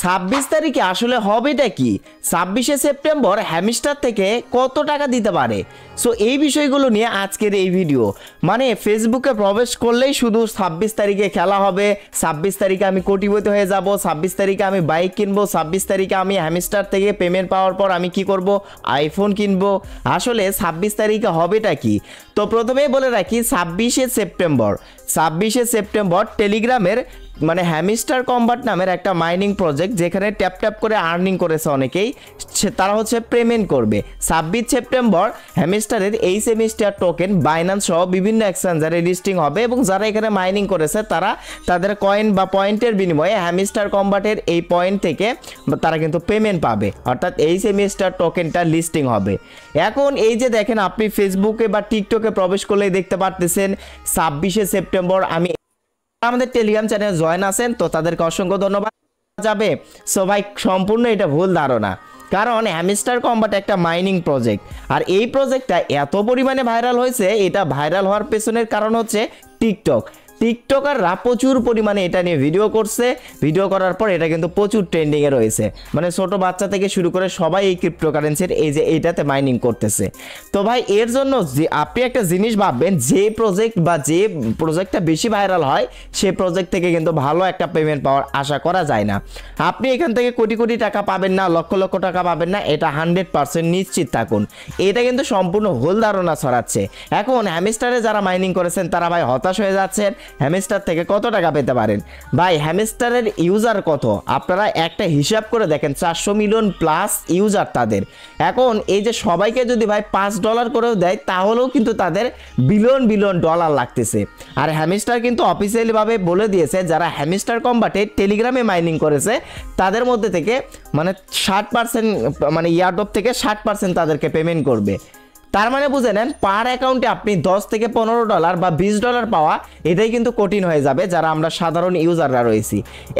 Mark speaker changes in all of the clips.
Speaker 1: 26 তারিখে আসলে হবেটা কি? 26শে সেপ্টেম্বর হ্যামস্টার থেকে কত টাকা দিতে পারে? সো এই বিষয়গুলো নিয়ে আজকের এই ভিডিও। মানে ফেসবুকে প্রবেশ করলেই শুধু 26 তারিখে খেলা হবে, 26 তারিখে আমি কোটিপতি হয়ে যাব, 26 তারিখে আমি বাইক কিনবো, 26 তারিখে আমি হ্যামস্টার থেকে পেমেন্ট পাওয়ার পর আমি কি করব, আইফোন কিনবো। আসলে 26 তারিখে হবেটা কি? তো প্রথমেই বলে রাখি 26শে সেপ্টেম্বর টেলিগ্রামের মানে হ্যামস্টার কম্বাট নামের একটা মাইনিং প্রজেক্ট, যেখানে ট্যাপ ট্যাপ করে আর্নিং করেছে অনেকেই, তারা হচ্ছে পেমেন্ট করবে। 26 সেপ্টেম্বর হ্যামস্টারের এই সেমিস্টার টোকেন বাইন্যান্স সহ বিভিন্ন এক্সচেঞ্জারে লিস্টিং হবে এবং যারা এখানে মাইনিং করেছে তারা তাদের কয়েন বা পয়েন্টের বিনিময়ে হ্যামস্টার কম্বাটের এই পয়েন্ট থেকে তারা কিন্তু পেমেন্ট পাবে, অর্থাৎ এই সেমিস্টার টোকেনটা লিস্টিং হবে। এখন এই যে দেখেন, আপনি ফেসবুকে বা টিকটকে প্রবেশ করলেই দেখতে পারতেছেন 26শে সেপ্টেম্বর আমি আমাদের টেলিগ্রাম চ্যানেল জয়েন আছেন, তো তাদেরকে অসংখ্য ধন্যবাদ যাবে। সো ভাই, সম্পূর্ণ এটা ভুল ধারণা, কারণ হ্যামস্টার কম্বাট একটা মাইনিং প্রজেক্ট, আর এই প্রজেক্টটা এত পরিমাণে ভাইরাল হয়েছে, এটা ভাইরাল হওয়ার পেছনের কারণ হচ্ছে টিকটকাররা প্রচুর পরিমাণে এটা নিয়ে ভিডিও করছে, ভিডিও করার পর এটা কিন্তু প্রচুর ট্রেন্ডিংয়ে রয়েছে। মানে ছোট বাচ্চা থেকে শুরু করে সবাই এই ক্রিপ্টোকারেন্সির এই যে এইটাতে মাইনিং করতেছে। তো ভাই, এর জন্য যে আপনি একটা জিনিস ভাববেন, যে প্রজেক্টটা বেশি ভাইরাল হয় সেই প্রজেক্ট থেকে কিন্তু ভালো একটা পেমেন্ট পাওয়ার আশা করা যায় না। আপনি এখান থেকে কোটি কোটি টাকা পাবেন না, লক্ষ লক্ষ টাকা পাবেন না, এটা 100% নিশ্চিত থাকুন। এটা কিন্তু সম্পূর্ণ ভুল ধারণা ছড়াচ্ছে। এখন হ্যামস্টারে যারা মাইনিং করেছেন তারা ভাই হতাশ হয়ে যাচ্ছেন। হ্যামস্টার থেকে কত টাকা পেতে পারেন? ভাই, হ্যামস্টারের ইউজার কত আপনারা একটা হিসাব করে দেখেন, 400 মিলিয়ন প্লাস ইউজার তাদের। এখন এই যে সবাইকে যদি ভাই $5 করেও দেয়, তাহলেও কিন্তু তাদের বিলিয়ন বিলিয়ন ডলার লাগতেছে। আর হ্যামস্টার কিন্তু অফিসিয়ালি ভাবে বলে দিয়েছে, যারা হ্যামস্টার কম্বাটে টেলিগ্রামে মাইনিং করেছে তাদের মধ্যে থেকে মানে 60% মানে ইয়ারড্রপ থেকে 60% তাদেরকে পেমেন্ট করবে। তার মানে বুঝে নেন, পার অ্যাকাউন্টে আপনি $10 থেকে $15 বা $20 পাওয়া এটাই কিন্তু কঠিন হয়ে যাবে যারা আমরা সাধারণ ইউজাররা রয়েছি।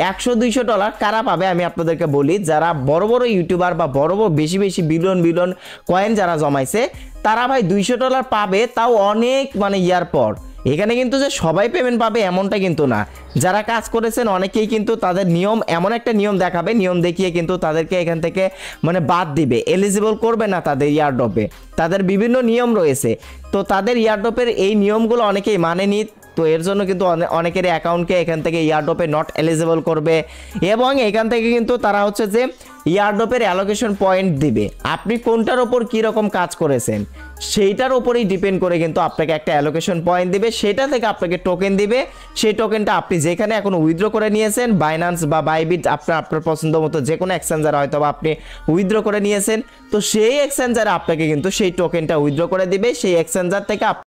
Speaker 1: $100-200 কারা পাবে আমি আপনাদেরকে বলি, যারা বড় বড় ইউটিউবার বা বড় বড় বেশি বেশি বিলিয়ন বিলিয়ন কয়েন যারা জমাইছে, তারা ভাই $200 পাবে, তাও অনেক মানে ইয়ার পর। এখানে কিন্তু যে সবাই পেমেন্ট পাবে এমনটা কিন্তু না। যারা কাজ করেছেন অনেকেই কিন্তু তাদের নিয়ম, এমন একটা নিয়ম দেখাবে, নিয়ম দেখিয়ে কিন্তু তাদেরকে এখান থেকে মানে বাদ দিবে, এলিজিবল করবে না তাদের ইয়ারড্রপে। তাদের বিভিন্ন নিয়ম রয়েছে, তো তাদের ইয়ারড্রপের এই নিয়মগুলো অনেকেই মানেনি। তো এর জন্য কিন্তু অনেকের অ্যাকাউন্টকে এখান থেকে ইয়ারড্রপে নট এলিজিবল করবে, এবং এখান থেকে কিন্তু তারা হচ্ছে যে ইয়ারড্রপের অ্যালোকেশন পয়েন্ট দিবে। আপনি কোনটার ওপর কীরকম কাজ করেছেন সেইটার ওপরেই ডিপেন্ড করে কিন্তু আপনাকে একটা অ্যালোকেশন পয়েন্ট দিবে, সেটা থেকে আপনাকে টোকেন দিবে। সেই টোকেনটা আপনি যেখানে এখন উইথড্র করে নিয়েছেন, বাইন্যান্স বা বাইবিট, আপনার পছন্দ মতো যে কোনো এক্সচেঞ্জারে হয়তো বা আপনি উইথড্র করে নিয়েছেন, তো সেই এক্সচেঞ্জারে আপনাকে কিন্তু সেই টোকেনটা উইথড্র করে দিবে। সেই এক্সচেঞ্জার থেকে